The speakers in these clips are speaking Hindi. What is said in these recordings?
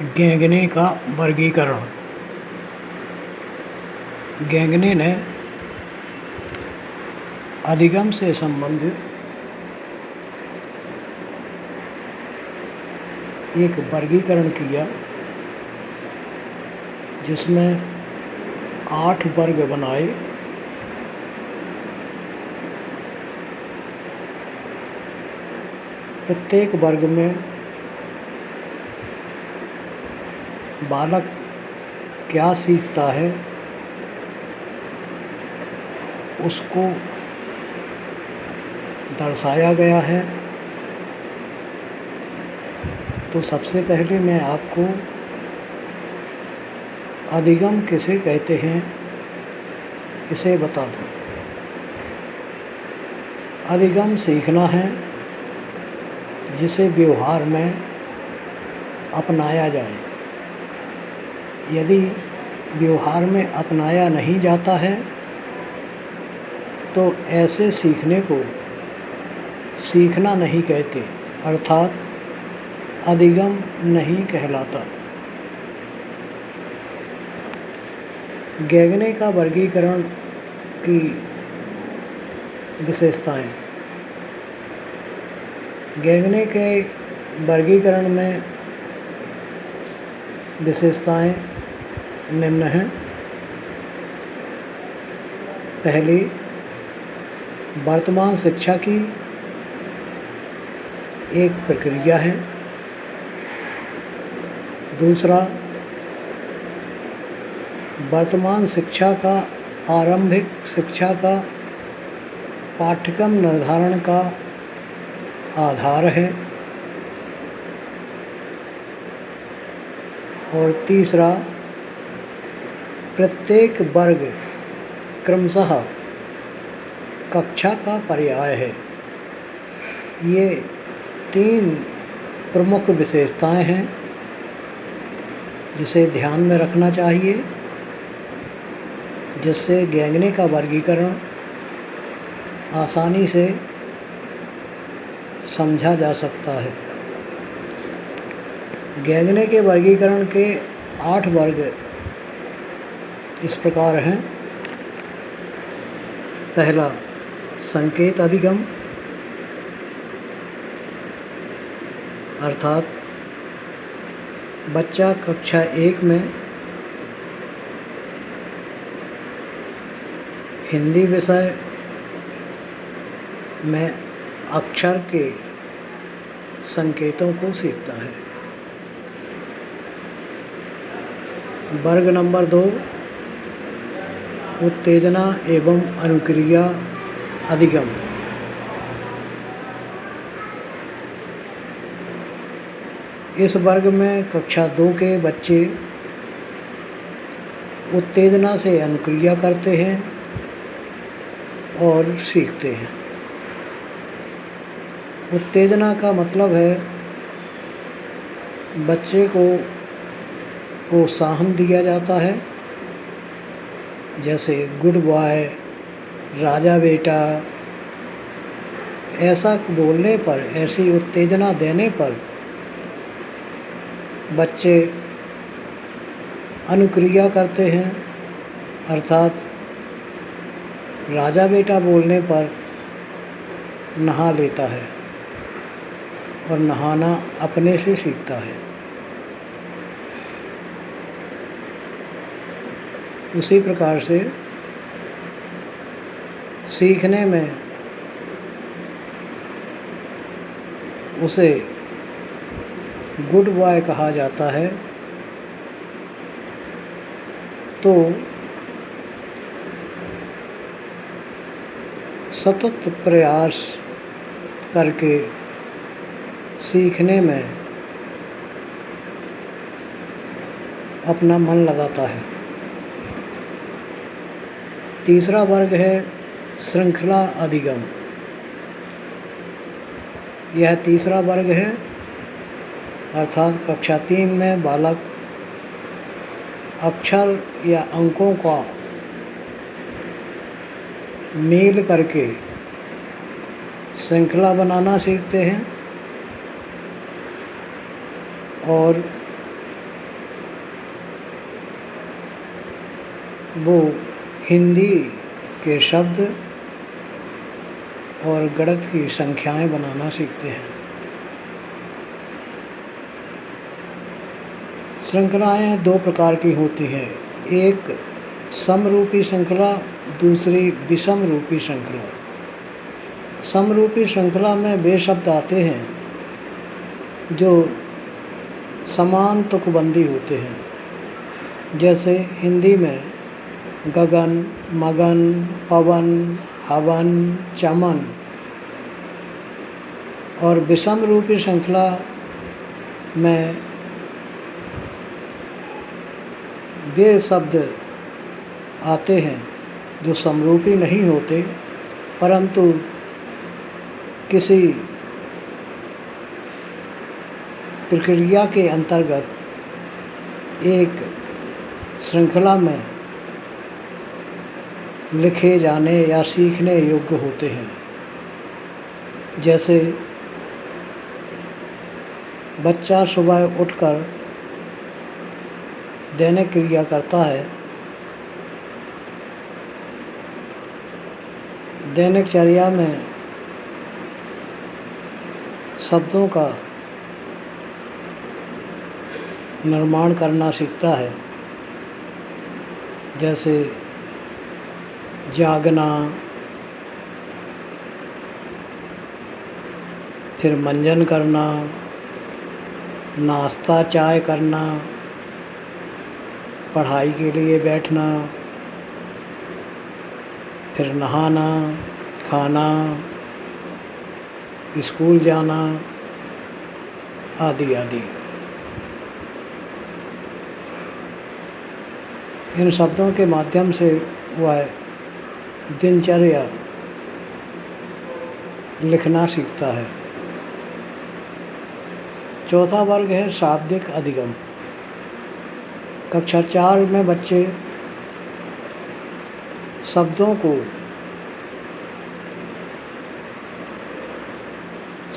गैंगने का वर्गीकरण। गैंगने ने अधिगम से संबंधित एक वर्गीकरण किया जिसमें 8 वर्ग बनाए। प्रत्येक वर्ग में बालक क्या सीखता है उसको दर्शाया गया है। तो सबसे पहले मैं आपको अधिगम किसे कहते हैं इसे बता दूं। अधिगम सीखना है जिसे व्यवहार में अपनाया जाए। यदि व्यवहार में अपनाया नहीं जाता है तो ऐसे सीखने को सीखना नहीं कहते, अर्थात अधिगम नहीं कहलाता। गैंगने का वर्गीकरण की विशेषताएं। गैंगने के वर्गीकरण में विशेषताएं निम्न हैं। पहली, वर्तमान शिक्षा की एक प्रक्रिया है। दूसरा, वर्तमान शिक्षा का आरंभिक शिक्षा का पाठ्यक्रम निर्धारण का आधार है। और तीसरा, प्रत्येक वर्ग क्रमशः कक्षा का पर्याय है। ये 3 प्रमुख विशेषताएं हैं जिसे ध्यान में रखना चाहिए, जिससे गैंगने का वर्गीकरण आसानी से समझा जा सकता है। गैंगने के वर्गीकरण के 8 वर्ग इस प्रकार हैं। पहला, संकेत अधिगम, अर्थात बच्चा कक्षा 1 में हिंदी विषय में अक्षर के संकेतों को सीखता है। वर्ग नंबर 2, उत्तेजना एवं अनुक्रिया अधिगम। इस वर्ग में कक्षा 2 के बच्चे उत्तेजना से अनुक्रिया करते हैं और सीखते हैं। उत्तेजना का मतलब है बच्चे को प्रोत्साहन दिया जाता है, जैसे गुड बॉय, राजा बेटा। ऐसा बोलने पर, ऐसी उत्तेजना देने पर बच्चे अनुक्रिया करते हैं, अर्थात राजा बेटा बोलने पर नहा लेता है और नहाना अपने से सीखता है। उसी प्रकार से सीखने में उसे गुड बॉय कहा जाता है। तो सतत प्रयास करके सीखने में अपना मन लगाता है। तीसरा वर्ग है श्रृंखला अधिगम। यह तीसरा वर्ग है, अर्थात कक्षा 3 में बालक अक्षर या अंकों का मेल करके श्रृंखला बनाना सीखते हैं और वो हिंदी के शब्द और गणित की संख्याएं बनाना सीखते हैं। श्रृंखलाएं दो प्रकार की होती हैं, एक समरूपी श्रृंखला, दूसरी विषमरूपी श्रृंखला। समरूपी श्रृंखला में वे शब्द आते हैं जो समान तुकबंदी होते हैं, जैसे हिंदी में गगन, मगन, पवन, हवन, चमन। और विषमरूपी श्रृंखला में वे शब्द आते हैं जो समरूपी नहीं होते, परंतु किसी प्रक्रिया के अंतर्गत एक श्रृंखला में लिखे जाने या सीखने योग्य होते हैं। जैसे बच्चा सुबह उठकर दैनिक क्रिया करता है, दैनिकचर्या में शब्दों का निर्माण करना सीखता है, जैसे जागना, फिर मंजन करना, नाश्ता चाय करना, पढ़ाई के लिए बैठना, फिर नहाना, खाना, स्कूल जाना, आदि आदि। इन शब्दों के माध्यम से वह दिनचर्या लिखना सीखता है। चौथा वर्ग है शाब्दिक अधिगम। कक्षा 4 में बच्चे शब्दों को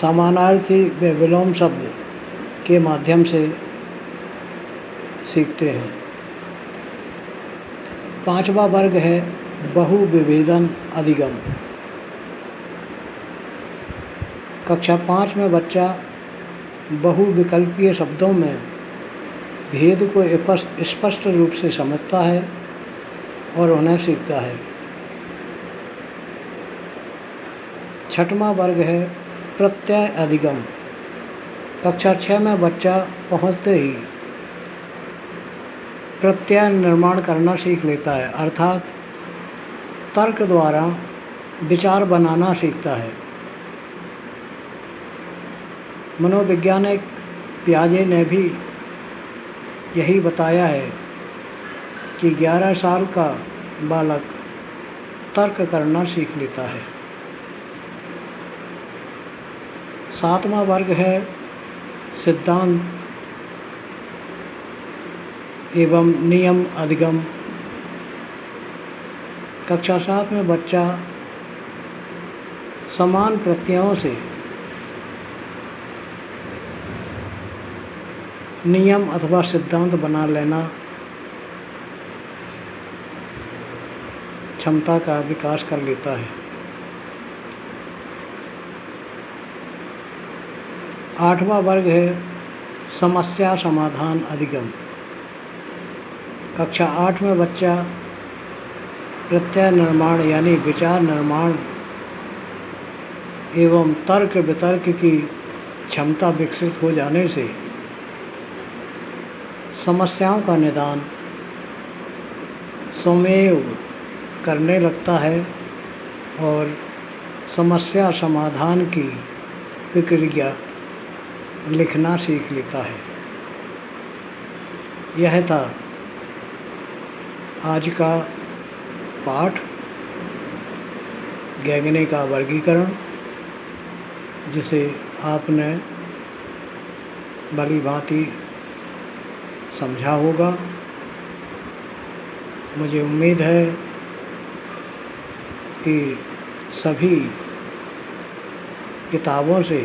समानार्थी व विलोम शब्द के माध्यम से सीखते हैं। पांचवा वर्ग है बहुविभेदन अधिगम। कक्षा 5 में बच्चा बहुविकल्पीय शब्दों में भेद को स्पष्ट रूप से समझता है और उन्हें सीखता है। छठवां वर्ग है प्रत्यय अधिगम। कक्षा 6 में बच्चा पहुंचते ही प्रत्यय निर्माण करना सीख लेता है, अर्थात तर्क द्वारा विचार बनाना सीखता है। मनोवैज्ञानिक पियाजे ने भी यही बताया है कि 11 साल का बालक तर्क करना सीख लेता है। 7वां वर्ग है सिद्धांत एवं नियम अधिगम। कक्षा 7 में बच्चा समान प्रत्ययों से नियम अथवा सिद्धांत बना लेना क्षमता का विकास कर लेता है। 8वां वर्ग है समस्या समाधान अधिगम। कक्षा 8 में बच्चा प्रत्यय निर्माण यानी विचार निर्माण एवं तर्क वितर्क की क्षमता विकसित हो जाने से समस्याओं का निदान स्वयं करने लगता है और समस्या समाधान की प्रक्रिया लिखना सीख लेता है। यह था आज का पाठ, गैगने का वर्गीकरण, जिसे आपने भली भांति समझा होगा। मुझे उम्मीद है कि सभी किताबों से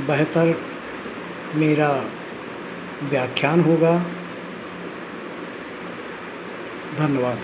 बेहतर मेरा व्याख्यान होगा। धन्यवाद।